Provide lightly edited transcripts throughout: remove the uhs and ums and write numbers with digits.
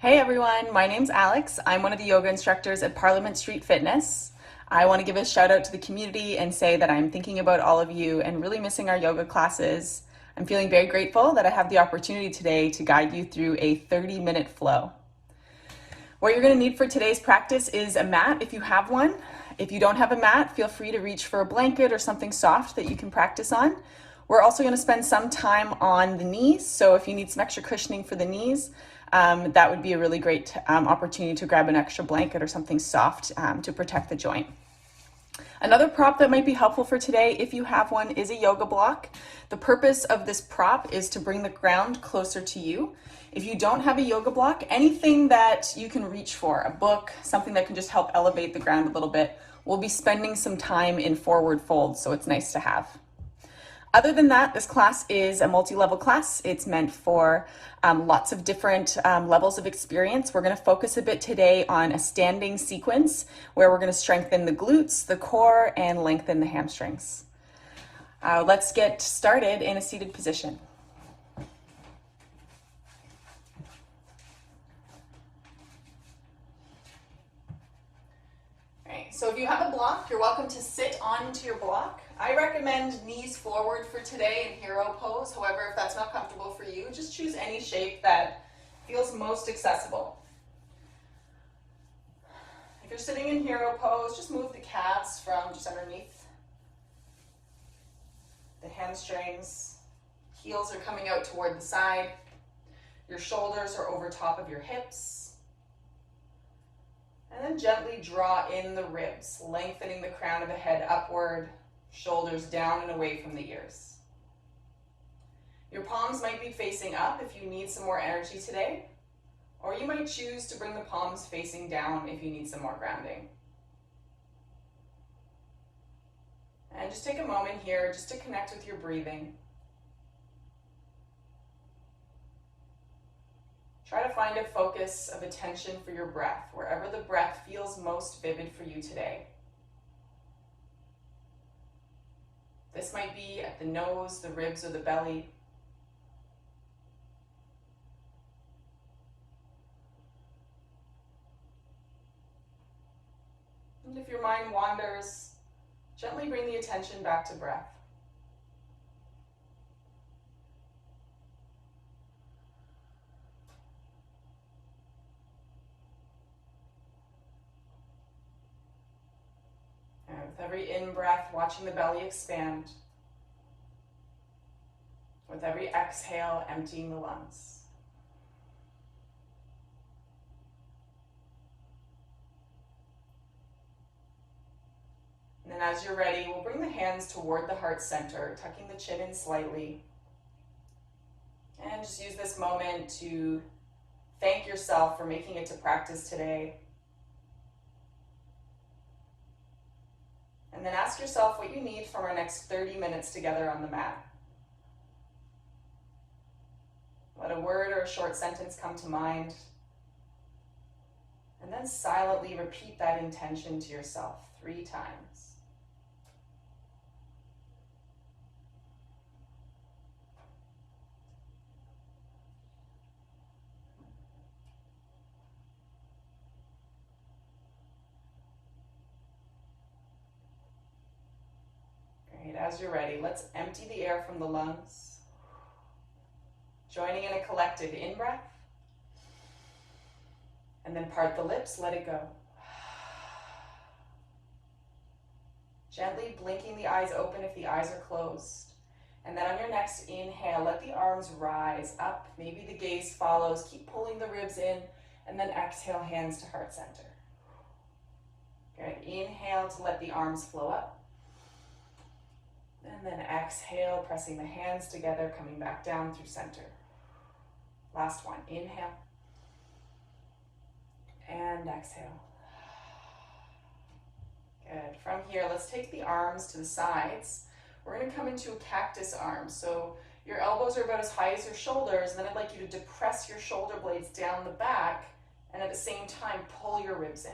Hey everyone, my name's Alex. I'm one of the yoga instructors at Parliament Street Fitness. I want to give a shout out to the community and say that I'm thinking about all of you and really missing our yoga classes. I'm feeling very grateful that I have the opportunity today to guide you through a 30-minute flow. What you're going to need for today's practice is a mat if you have one. If you don't have a mat, feel free to reach for a blanket or something soft that you can practice on. We're also going to spend some time on the knees, so if you need some extra cushioning for the knees, that would be a really great opportunity to grab an extra blanket or something soft to protect the joint. Another prop that might be helpful for today, if you have one, is a yoga block. The purpose of this prop is to bring the ground closer to you. If you don't have a yoga block, anything that you can reach for, a book, something that can just help elevate the ground a little bit, we'll be spending some time in forward fold, so it's nice to have. Other than that, this class is a multi-level class. It's meant for lots of different levels of experience. We're going to focus a bit today on a standing sequence where we're going to strengthen the glutes, the core, and lengthen the hamstrings. Let's get started in a seated position. So if you have a block, you're welcome to sit onto your block. I recommend knees forward for today in hero pose. However, if that's not comfortable for you, just choose any shape that feels most accessible. If you're sitting in hero pose, just move the calves from just underneath the hamstrings. Heels are coming out toward the side. Your shoulders are over top of your hips. And then gently draw in the ribs, lengthening the crown of the head upward, shoulders down and away from the ears. Your palms might be facing up if you need some more energy today, or you might choose to bring the palms facing down if you need some more grounding. And just take a moment here just to connect with your breathing. Try to find a focus of attention for your breath, wherever the breath feels most vivid for you today. This might be at the nose, the ribs, or the belly. And if your mind wanders, gently bring the attention back to breath. With every in-breath, watching the belly expand. With every exhale, emptying the lungs. And then as you're ready, we'll bring the hands toward the heart center, tucking the chin in slightly. And just use this moment to thank yourself for making it to practice today. And then ask yourself what you need from our next 30 minutes together on the mat. Let a word or a short sentence come to mind. And then silently repeat that intention to yourself 3 times. As you're ready, let's empty the air from the lungs, joining in a collective in-breath, and then part the lips, let it go. Gently blinking the eyes open if the eyes are closed. And then on your next inhale, let the arms rise up, maybe the gaze follows, keep pulling the ribs in, and then exhale, hands to heart center. Good, inhale to let the arms flow up. And then exhale, pressing the hands together, coming back down through center. Last one, inhale. And exhale. Good. From here, let's take the arms to the sides. We're going to come into a cactus arms. So your elbows are about as high as your shoulders, and then I'd like you to depress your shoulder blades down the back, and at the same time, pull your ribs in.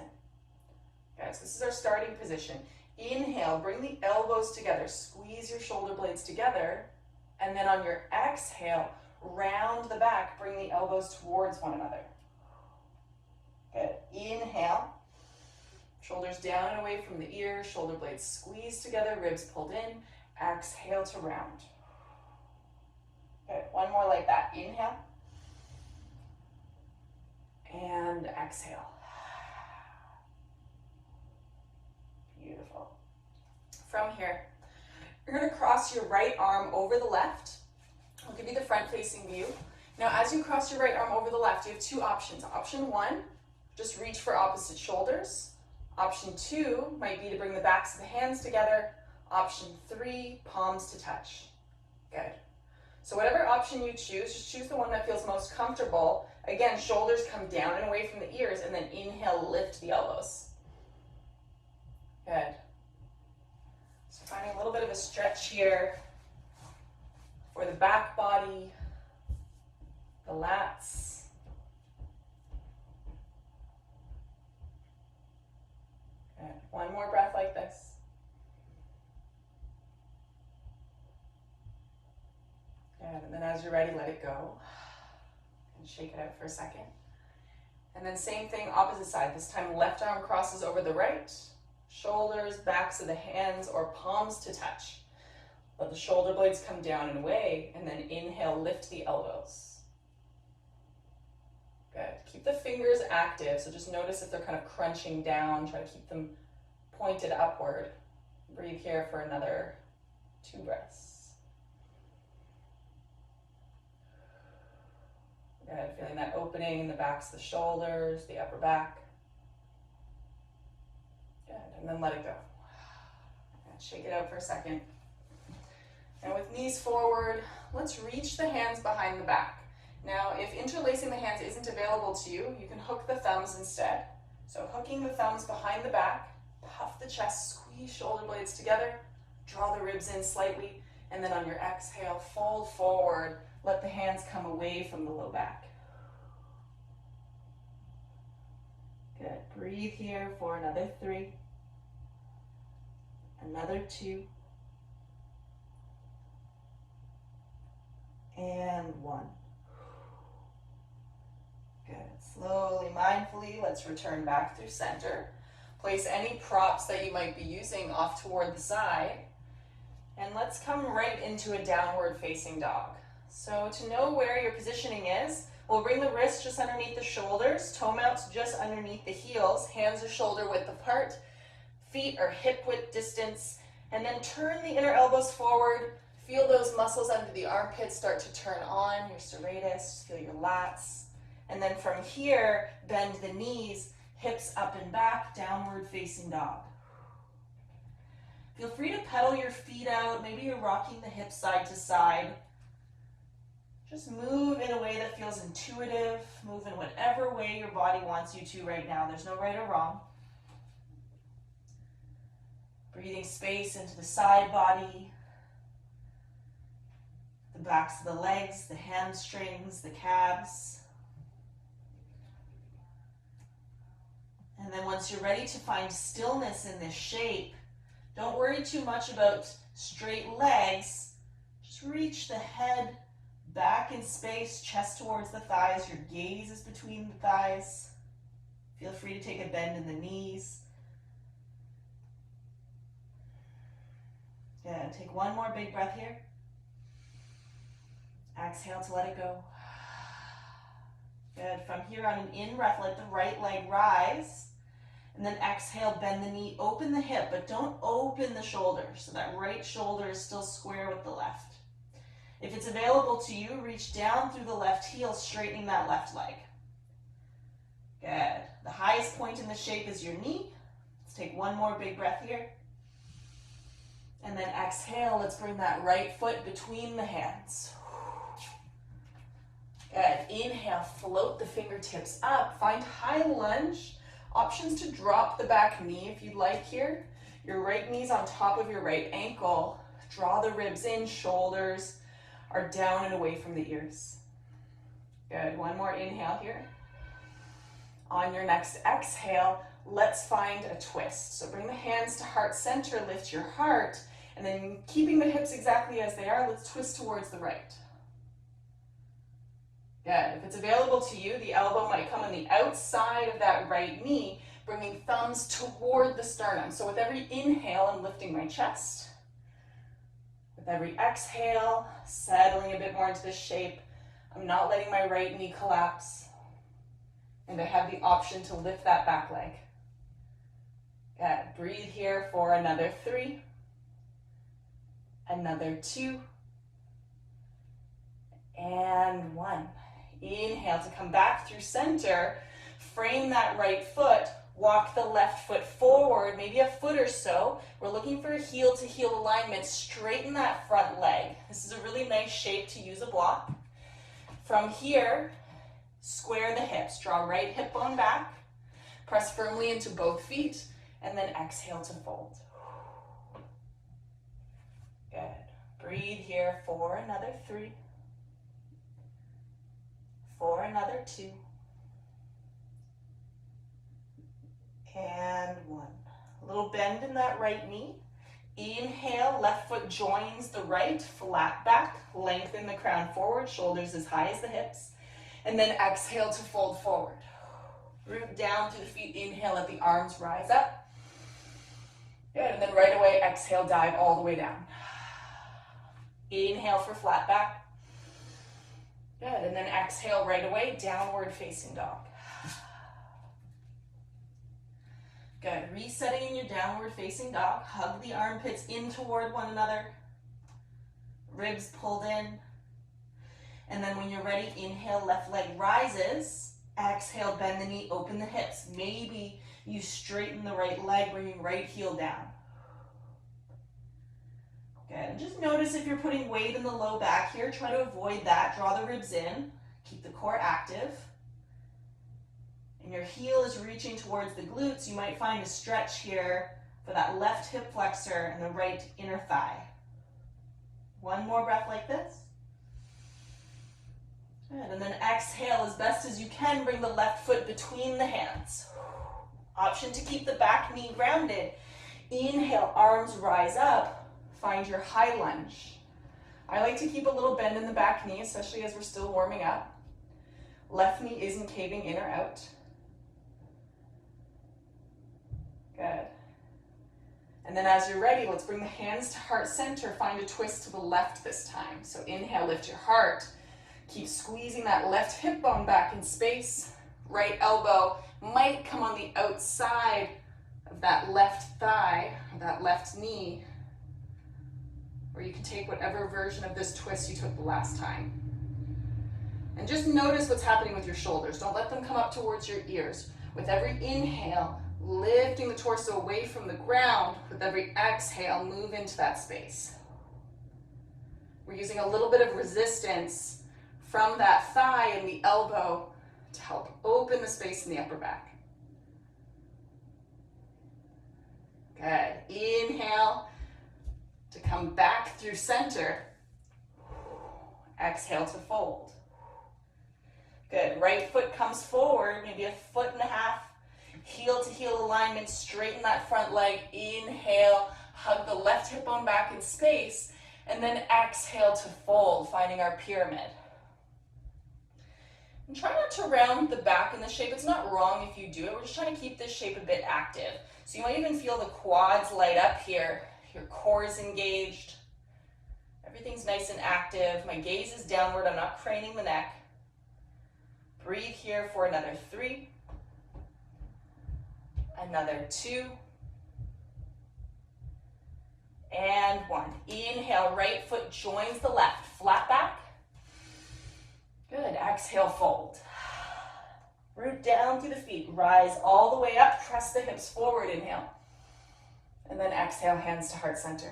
Okay, so this is our starting position. Inhale, bring the elbows together, squeeze your shoulder blades together, and then on your exhale, round the back, bring the elbows towards one another. Inhale. Shoulders down and away from the ears, shoulder blades squeezed together, ribs pulled in. Exhale to round. Okay, one more like that. Inhale. And exhale. Beautiful. From here, you're going to cross your right arm over the left. I'll give you the front-facing view. Now, as you cross your right arm over the left, you have two options. Option one, just reach for opposite shoulders. Option two might be to bring the backs of the hands together. Option three, palms to touch. Good. So whatever option you choose, just choose the one that feels most comfortable. Again, shoulders come down and away from the ears, and then inhale, lift the elbows. Good. So finding a little bit of a stretch here for the back body, the lats. Good. One more breath like this. Good. And then as you're ready, let it go. And shake it out for a second. And then same thing, opposite side. This time left arm crosses over the right. Shoulders, backs of the hands, or palms to touch. Let the shoulder blades come down and away, and then inhale, lift the elbows. Good. Keep the fingers active, so just notice if they're kind of crunching down. Try to keep them pointed upward. Breathe here for another 2 breaths. Good. Feeling that opening in the backs of the shoulders, the upper back. Good. And then let it go. And shake it out for a second. And with knees forward, let's reach the hands behind the back. Now, if interlacing the hands isn't available to you, you can hook the thumbs instead. So hooking the thumbs behind the back, puff the chest, squeeze shoulder blades together, draw the ribs in slightly, and then on your exhale, fold forward. Let the hands come away from the low back. Good. Breathe here for another 3. Another 2. And 1. Good. Slowly, mindfully, let's return back through center. Place any props that you might be using off toward the side. And let's come right into a downward facing dog. So to know where your positioning is, we'll bring the wrists just underneath the shoulders, toe mounts just underneath the heels, hands are shoulder width apart, feet are hip width distance, and then turn the inner elbows forward. Feel those muscles under the armpits start to turn on, your serratus, feel your lats. And then from here, bend the knees, hips up and back, downward facing dog. Feel free to pedal your feet out. Maybe you're rocking the hips side to side. Just move in a way that feels intuitive. Move in whatever way your body wants you to right now. There's no right or wrong. Breathing space into the side body, the backs of the legs, the hamstrings, the calves. And then once you're ready to find stillness in this shape, don't worry too much about straight legs. Just reach the head back in space, chest towards the thighs. Your gaze is between the thighs. Feel free to take a bend in the knees. Good. Take one more big breath here. Exhale to let it go. Good. From here on an in breath, let the right leg rise. And then exhale, bend the knee, open the hip, but don't open the shoulder. So that right shoulder is still square with the left. If it's available to you, reach down through the left heel, straightening that left leg. Good. The highest point in the shape is your knee. Let's take one more big breath here. And then exhale, let's bring that right foot between the hands. Good. Inhale, float the fingertips up. Find high lunge. Options to drop the back knee if you'd like here. Your right knee's on top of your right ankle. Draw the ribs in, shoulders are down and away from the ears. Good. One more inhale here. On your next exhale, let's find a twist. So bring the hands to heart center, lift your heart, and then keeping the hips exactly as they are, let's twist towards the right. Good. If it's available to you, the elbow might come on the outside of that right knee, bringing thumbs toward the sternum. So with every inhale, I'm lifting my chest. With every exhale, settling a bit more into this shape. I'm not letting my right knee collapse. And I have the option to lift that back leg. Good. Breathe here for another 3. Another 2. And 1. Inhale to come back through center. Frame that right foot. Walk the left foot forward, maybe a foot or so. We're looking for a heel to heel alignment. Straighten that front leg. This is a really nice shape to use a block. From here, square the hips. Draw right hip bone back. Press firmly into both feet, and then exhale to fold. Good. Breathe here for another 3. For another 2. And 1. A little bend in that right knee. Inhale, left foot joins the right, flat back, lengthen the crown forward, shoulders as high as the hips. And then exhale to fold forward. Root down through the feet, inhale, let the arms rise up. Good, and then right away, exhale, dive all the way down. Inhale for flat back. Good, and then exhale right away, downward facing dog. Good, resetting in your downward facing dog. Hug the armpits in toward one another. Ribs pulled in. And then when you're ready, inhale, left leg rises. Exhale, bend the knee, open the hips. Maybe you straighten the right leg, bringing right heel down. Good, and just notice if you're putting weight in the low back here. Try to avoid that. Draw the ribs in. Keep the core active. And your heel is reaching towards the glutes. You might find a stretch here for that left hip flexor and the right inner thigh. One more breath like this. Good, and then exhale as best as you can. Bring the left foot between the hands. Option to keep the back knee grounded. Inhale, arms rise up. Find your high lunge. I like to keep a little bend in the back knee, especially as we're still warming up. Left knee isn't caving in or out. Good. And then as you're ready, let's bring the hands to heart center. Find a twist to the left this time. So inhale, lift your heart. Keep squeezing that left hip bone back in space. Right elbow might come on the outside of that left thigh, or that left knee. Or you can take whatever version of this twist you took the last time. And just notice what's happening with your shoulders. Don't let them come up towards your ears. With every inhale, lifting the torso away from the ground. With every exhale, move into that space. We're using a little bit of resistance from that thigh and the elbow to help open the space in the upper back. Good. Inhale to come back through center. Exhale to fold. Good. Right foot comes forward, maybe a foot and a half. Heel to heel alignment, straighten that front leg. Inhale, hug the left hip bone back in space, and then exhale to fold, finding our pyramid. And try not to round the back in the shape. It's not wrong if you do it. We're just trying to keep this shape a bit active. So you might even feel the quads light up here. Your core is engaged. Everything's nice and active. My gaze is downward. I'm not craning the neck. Breathe here for another 3. Another 2. And 1. Inhale, right foot joins the left. Flat back. Good. Exhale, fold. Root down through the feet. Rise all the way up. Press the hips forward. Inhale. And then exhale, hands to heart center.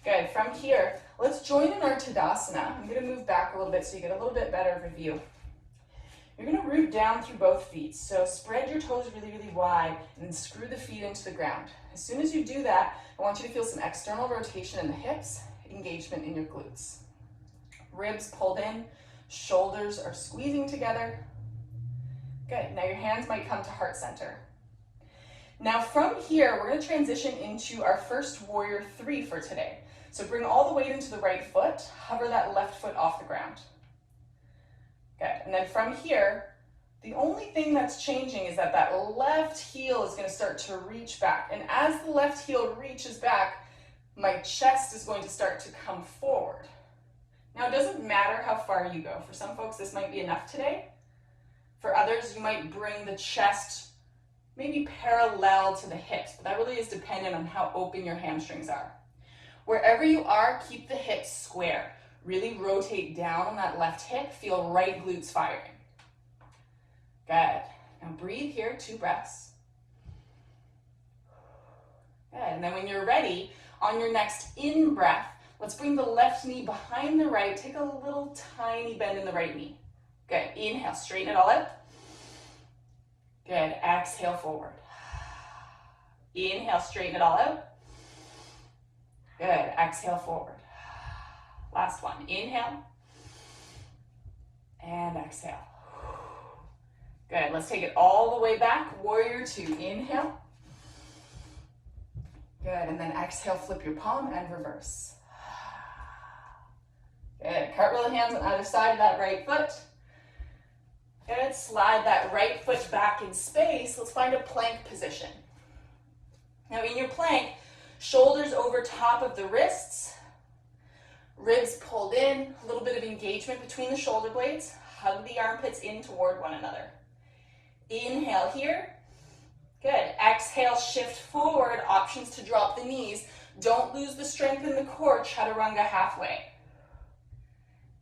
Good. From here, let's join in our Tadasana. I'm going to move back a little bit so you get a little bit better of a view. You're going to root down through both feet. So spread your toes really, really wide and then screw the feet into the ground. As soon as you do that, I want you to feel some external rotation in the hips, engagement in your glutes. Ribs pulled in, shoulders are squeezing together. Good. Now your hands might come to heart center. Now from here, we're going to transition into our first warrior 3 for today. So bring all the weight into the right foot, hover that left foot off the ground. Good. And then from here, the only thing that's changing is that that left heel is going to start to reach back. And as the left heel reaches back, my chest is going to start to come forward. Now, it doesn't matter how far you go. For some folks, this might be enough today. For others, you might bring the chest maybe parallel to the hips, but that really is dependent on how open your hamstrings are. Wherever you are, keep the hips square. Really rotate down on that left hip. Feel right glutes firing. Good. Now breathe here, 2 breaths. Good. And then when you're ready, on your next in breath, let's bring the left knee behind the right. Take a little tiny bend in the right knee. Good. Inhale, straighten it all out. Good. Exhale, forward. Inhale, straighten it all out. Good. Exhale, forward. Last one. Inhale. And exhale. Good. Let's take it all the way back. Warrior 2. Inhale. Good. And then exhale, flip your palm and reverse. Good. Cartwheel the hands on either side of that right foot. Good. Slide that right foot back in space. Let's find a plank position. Now in your plank, shoulders over top of the wrists, ribs pulled in, a little bit of engagement between the shoulder blades. Hug the armpits in toward one another. Inhale here. Good. Exhale, shift forward. Options to drop the knees. Don't lose the strength in the core. Chaturanga halfway.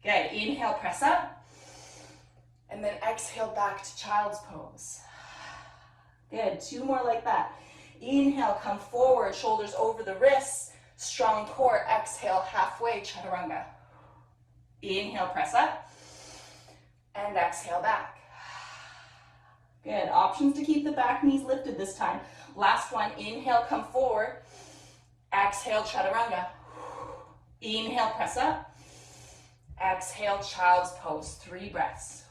Good. Inhale, press up. And then exhale back to child's pose. Good. 2 more like that. Inhale, come forward, shoulders over the wrists, strong core. Exhale, halfway, chaturanga. Inhale, press up. And exhale back. Good. Options to keep the back knees lifted this time. Last one. Inhale, come forward. Exhale, chaturanga. Inhale, press up. Exhale, child's pose. 3 breaths.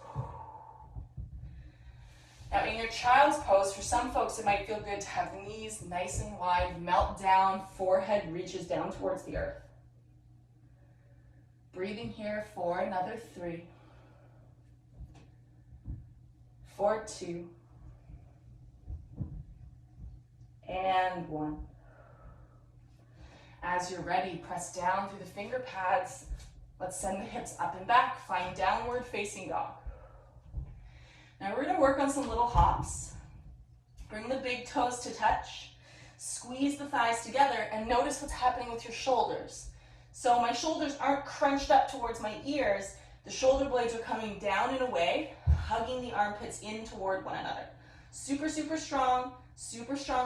Now in your child's pose, for some folks it might feel good to have the knees nice and wide, melt down, forehead reaches down towards the earth. Breathing here for another 3. For 2. And 1. As you're ready, press down through the finger pads. Let's send the hips up and back. Find downward facing dog. Now we're going to work on some little hops. Bring the big toes to touch. Squeeze the thighs together and notice what's happening with your shoulders. So my shoulders aren't crunched up towards my ears. The shoulder blades are coming down and away, hugging the armpits in toward one another. Super, super strong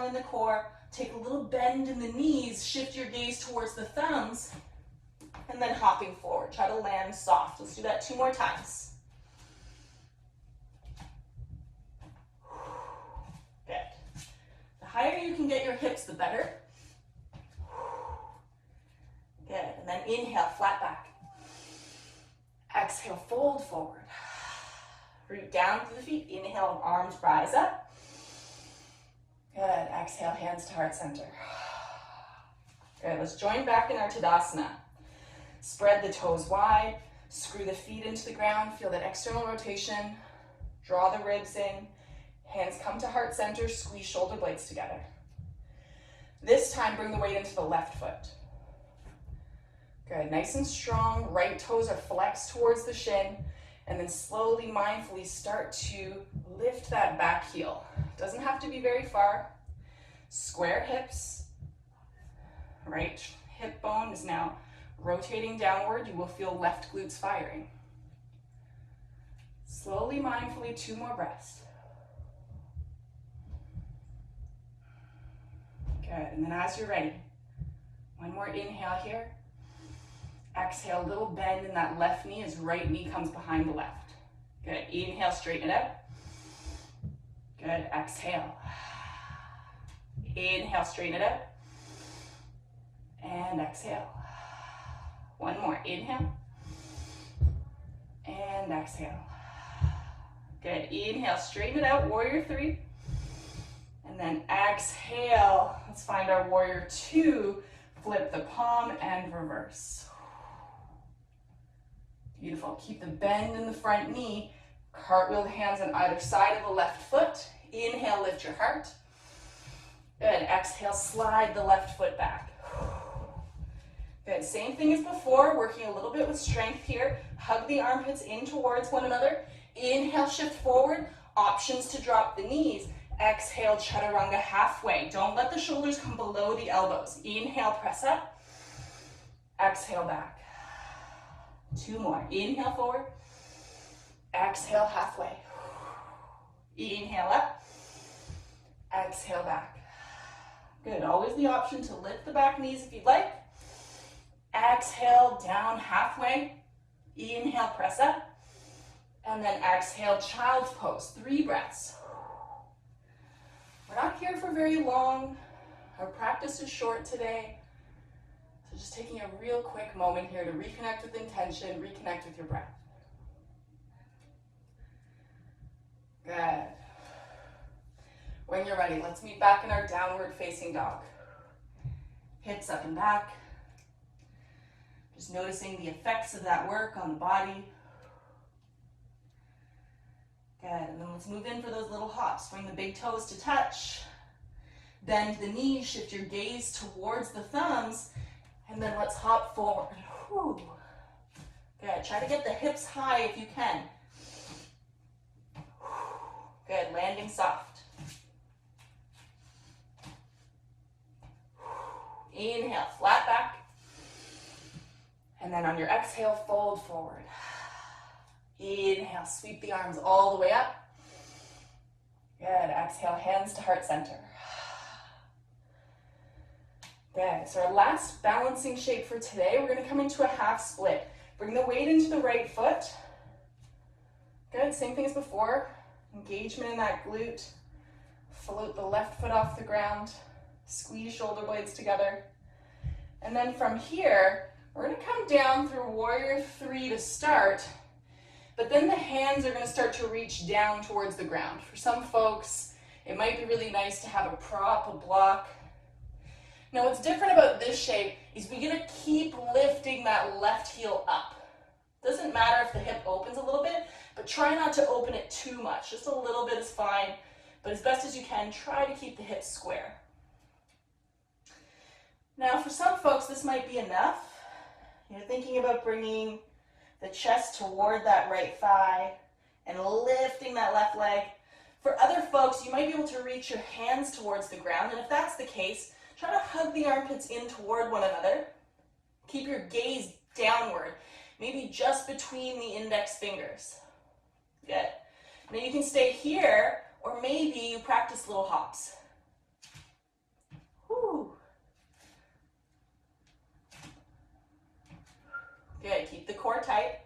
in the core. Take a little bend in the knees, shift your gaze towards the thumbs, and then hopping forward. Try to land soft. Let's do that 2 more times. Good. The higher you can get your hips, the better. Good. And then inhale, flat back. Exhale, fold forward. Root down through the feet. Inhale, arms rise up. Good. Exhale, hands to heart center. Good. Let's join back in our Tadasana. Spread the toes wide. Screw the feet into the ground. Feel that external rotation. Draw the ribs in. Hands come to heart center. Squeeze shoulder blades together. This time, bring the weight into the left foot. Good. Nice and strong. Right toes are flexed towards the shin. And then slowly, mindfully start to lift that back heel. Doesn't have to be very far. Square hips. Right hip bone is now rotating downward. You will feel left glutes firing. Slowly, mindfully, 2 more breaths. Good. And then as you're ready, 1 more inhale here. Exhale, a little bend in that left knee as right knee comes behind the left. Good. Inhale, straighten it out. Good. Exhale. Inhale, straighten it out. And exhale. 1 more. Inhale. And exhale. Good. Inhale, straighten it out. Warrior 3. And then exhale. Let's find our warrior 2. Flip the palm and reverse. Beautiful. Keep the bend in the front knee. Cartwheel the hands on either side of the left foot. Inhale, lift your heart. Good. Exhale, slide the left foot back. Good. Same thing as before, working a little bit with strength here. Hug the armpits in towards one another. Inhale, shift forward. Options to drop the knees. Exhale, chaturanga halfway. Don't let the shoulders come below the elbows. Inhale, press up. Exhale, back. 2 more. Inhale, forward. Exhale, halfway. Inhale, up. Exhale, back. Good. Always the option to lift the back knees if you'd like. Exhale, down halfway. Inhale, press up. And then exhale, child's pose. 3 breaths. We're not here for very long. Our practice is short today. So just taking a real quick moment here to reconnect with intention, reconnect with your breath. Good. When you're ready, let's meet back in our downward facing dog. Hips up and back. Just noticing the effects of that work on the body. Good, and then let's move in for those little hops. Bring the big toes to touch. Bend the knees, shift your gaze towards the thumbs, and then let's hop forward. Whew. Good, try to get the hips high if you can. Good, landing soft. Inhale, flat back. And then on your exhale, fold forward. Inhale, sweep the arms all the way up. Good, exhale, hands to heart center. Good, so our last balancing shape for today, we're gonna come into a half split. Bring the weight into the right foot. Good, same thing as before. Engagement in that glute. Float the left foot off the ground. Squeeze shoulder blades together. And then from here, we're gonna come down through warrior 3 to start, but then the hands are gonna start to reach down towards the ground. For some folks, it might be really nice to have a prop, a block. Now what's different about this shape is we're gonna keep lifting that left heel up. Doesn't matter if the hip opens a little bit, but try not to open it too much. Just a little bit is fine, but as best as you can, try to keep the hips square. Now for some folks, this might be enough. You're thinking about bringing the chest toward that right thigh and lifting that left leg. For other folks, you might be able to reach your hands towards the ground, and if that's the case, try to hug the armpits in toward one another. Keep your gaze downward, maybe just between the index fingers. Good. Now you can stay here, or maybe you practice little hops. Whew. Good, keep the core tight.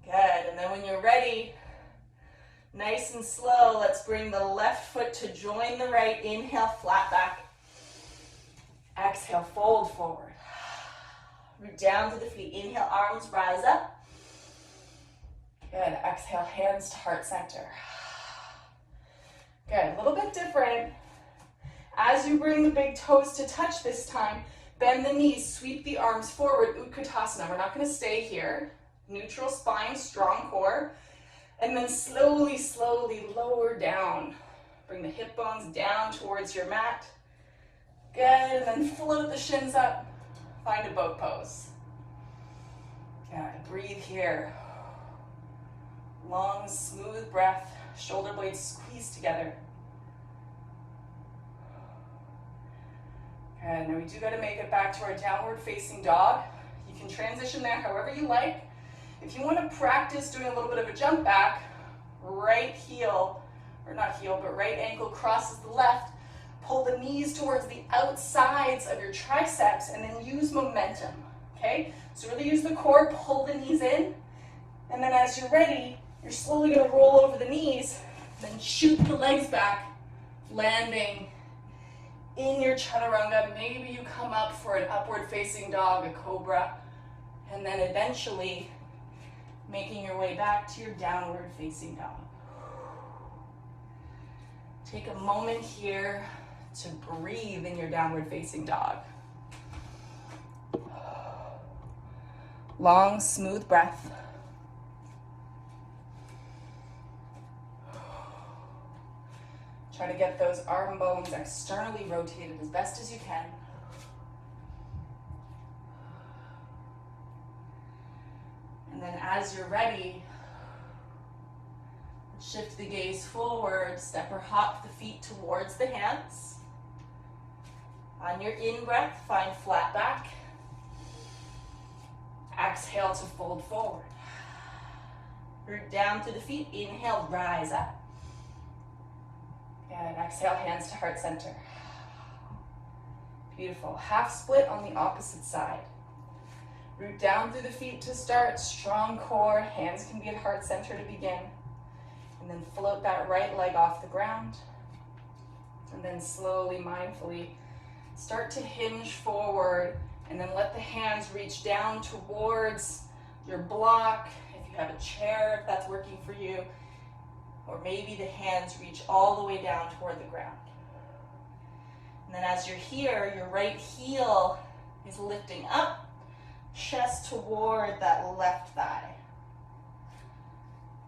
Good, and then when you're ready, nice and slow, let's bring the left foot to join the right. Inhale, flat back. Exhale, fold forward. Root down to the feet. Inhale, arms rise up. Good, exhale, hands to heart center. Good, a little bit different. As you bring the big toes to touch this time, bend the knees, sweep the arms forward, Utkatasana. We're not gonna stay here. Neutral spine, strong core. And then slowly, slowly lower down. Bring the hip bones down towards your mat. Good, and then float the shins up. Find a boat pose. Good, breathe here. Long, smooth breath. Shoulder blades squeeze together. Good, now we do gotta make it back to our downward facing dog. You can transition there however you like. If you wanna practice doing a little bit of a jump back, right heel, or not heel, but right ankle crosses the left, pull the knees towards the outsides of your triceps and then use momentum, okay? So really use the core, pull the knees in, and then as you're ready, you're slowly gonna roll over the knees, then shoot the legs back, landing in your chaturanga. Maybe you come up for an upward facing dog, a cobra, and then eventually making your way back to your downward facing dog. Take a moment here to breathe in your downward facing dog. Long, smooth breath. Try to get those arm bones externally rotated as best as you can. And then as you're ready, shift the gaze forward, step or hop the feet towards the hands. On your in-breath, find flat back. Exhale to fold forward. Root down through the feet, inhale, rise up. And exhale, hands to heart center. Beautiful. Half split on the opposite side. Root down through the feet to start, strong core, hands can be at heart center to begin. And then float that right leg off the ground. And then slowly, mindfully, start to hinge forward and then let the hands reach down towards your block. If you have a chair, if that's working for you, or maybe the hands reach all the way down toward the ground. And then as you're here, your right heel is lifting up, chest toward that left thigh.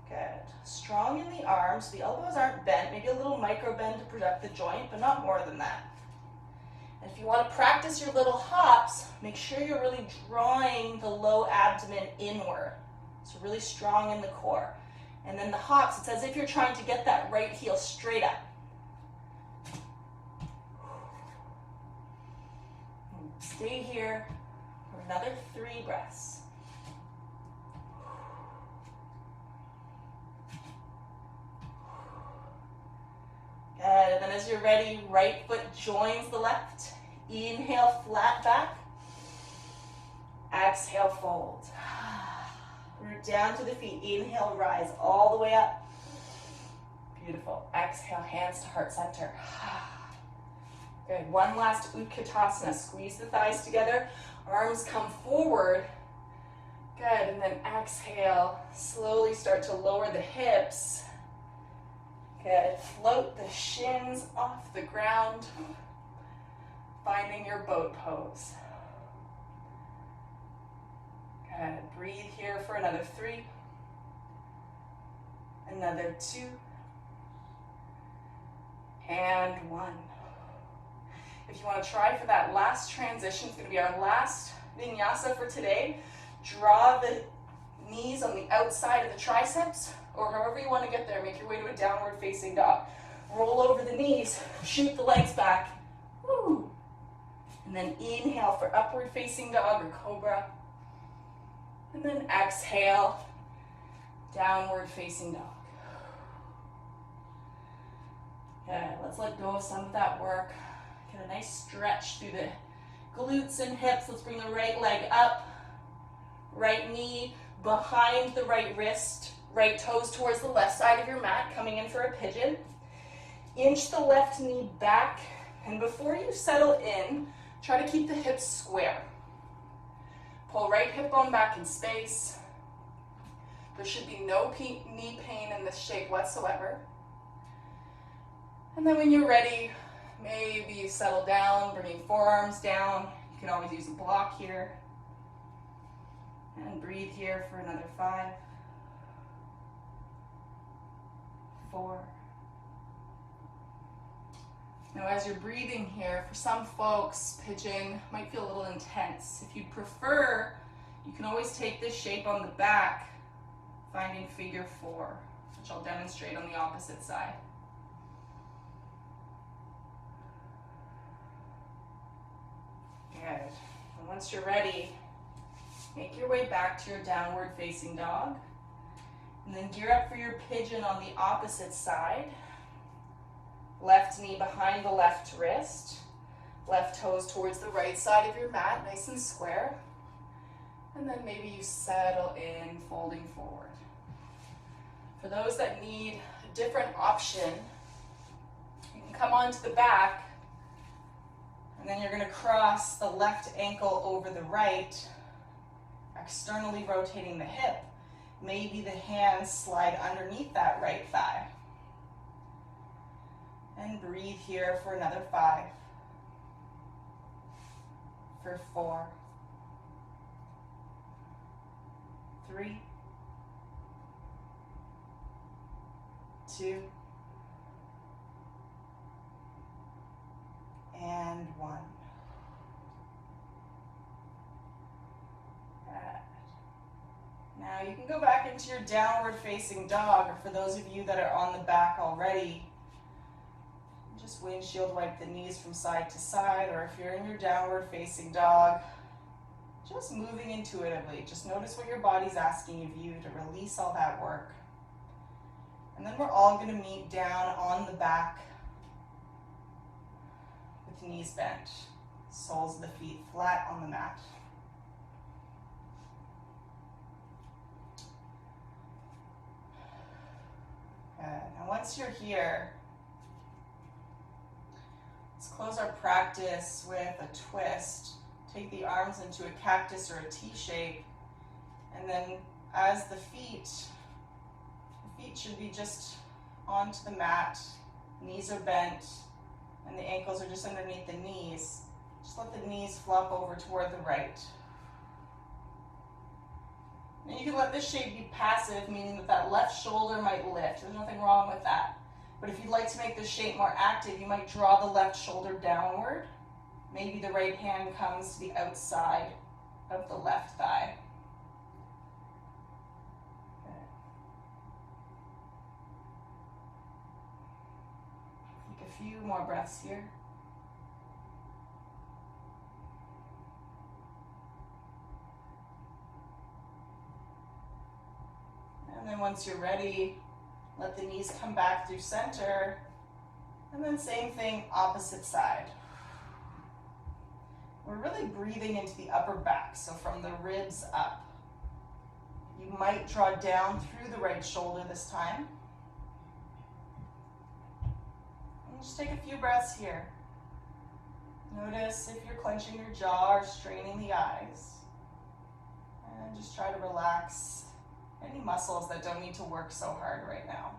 Good. Strong in the arms. The elbows aren't bent. Maybe a little micro bend to protect the joint, but not more than that. And if you want to practice your little hops, make sure you're really drawing the low abdomen inward. So really strong in the core. And then the hops, it's as if you're trying to get that right heel straight up. Stay here for another 3 breaths. Good, and then as you're ready, right foot joins the left. Inhale, flat back. Exhale, fold. Root down to the feet. Inhale, rise all the way up. Beautiful. Exhale, hands to heart center. Good. One last Utkatasana. Squeeze the thighs together. Arms come forward. Good. And then exhale. Slowly start to lower the hips. Good. Float the shins off the ground. Finding your boat pose. Good. Breathe here for another 3. Another 2. And 1. If you want to try for that last transition, it's going to be our last vinyasa for today. Draw the knees on the outside of the triceps, or however you want to get there. Make your way to a downward facing dog. Roll over the knees, shoot the legs back. Woo. And then inhale for upward facing dog or cobra. And then exhale, downward facing dog. Okay, let's let go of some of that work. Get a nice stretch through the glutes and hips. Let's bring the right leg up. Right knee behind the right wrist. Right toes towards the left side of your mat, coming in for a pigeon. Inch the left knee back. And before you settle in, try to keep the hips square. Pull right hip bone back in space. There should be no knee pain in this shape whatsoever. And then when you're ready, maybe you settle down, bringing forearms down. You can always use a block here. And breathe here for another 5, 4. Now as you're breathing here, for some folks, pigeon might feel a little intense. If you prefer, you can always take this shape on the back, finding figure 4, which I'll demonstrate on the opposite side. Good. And once you're ready, make your way back to your downward facing dog. And then gear up for your pigeon on the opposite side. Left knee behind the left wrist. Left toes towards the right side of your mat, nice and square. And then maybe you settle in, folding forward. For those that need a different option, you can come onto the back, and then you're going to cross the left ankle over the right, externally rotating the hip. Maybe the hands slide underneath that right thigh. And breathe here for another 5, for 4, 3, 2, and 1. Good. Now you can go back into your downward facing dog, or for those of you that are on the back already, just windshield wipe the knees from side to side, or if you're in your downward facing dog, just moving intuitively. Just notice what your body's asking of you to release all that work. And then we're all going to meet down on the back with knees bent, soles of the feet flat on the mat. Good. Now once you're here, let's close our practice with a twist. Take the arms into a cactus or a T shape, and then as the feet should be just onto the mat, knees are bent, and the ankles are just underneath the knees. Just let the knees flop over toward the right. And you can let this shape be passive, meaning that that left shoulder might lift. There's nothing wrong with that. But if you'd like to make this shape more active, you might draw the left shoulder downward. Maybe the right hand comes to the outside of the left thigh. Okay. Take a few more breaths here. And then once you're ready, let the knees come back through center. And then same thing, opposite side. We're really breathing into the upper back, so from the ribs up. You might draw down through the right shoulder this time. And just take a few breaths here. Notice if you're clenching your jaw or straining the eyes. And just try to relax any muscles that don't need to work so hard right now.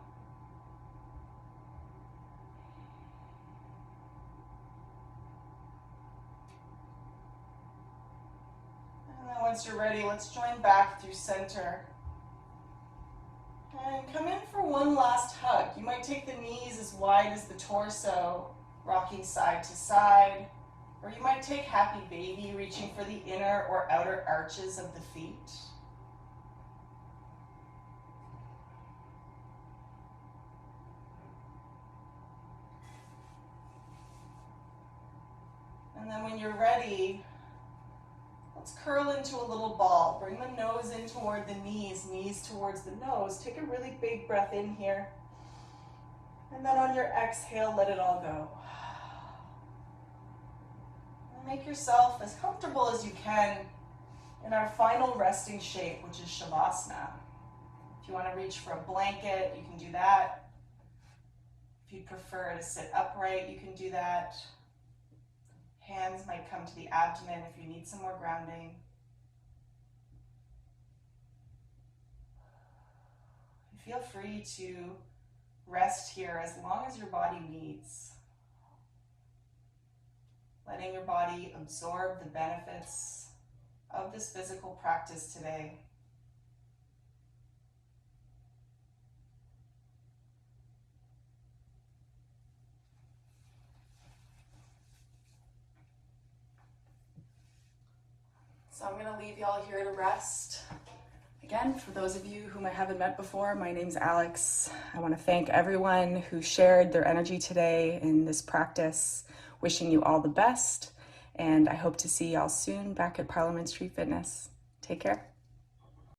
Once you're ready, let's join back through center. And come in for one last hug. You might take the knees as wide as the torso, rocking side to side. Or you might take happy baby, reaching for the inner or outer arches of the feet. And then when you're ready, let's curl into a little ball. Bring the nose in toward the knees, knees towards the nose. Take a really big breath in here. And then on your exhale, let it all go. And make yourself as comfortable as you can in our final resting shape, which is Shavasana. If you want to reach for a blanket, you can do that. If you prefer to sit upright, you can do that. Hands might come to the abdomen if you need some more grounding. Feel free to rest here as long as your body needs. Letting your body absorb the benefits of this physical practice today. So I'm going to leave y'all here to rest. Again, for those of you whom I haven't met before, my name's Alex. I want to thank everyone who shared their energy today in this practice. Wishing you all the best, and I hope to see y'all soon back at Parliament Street Fitness. Take care.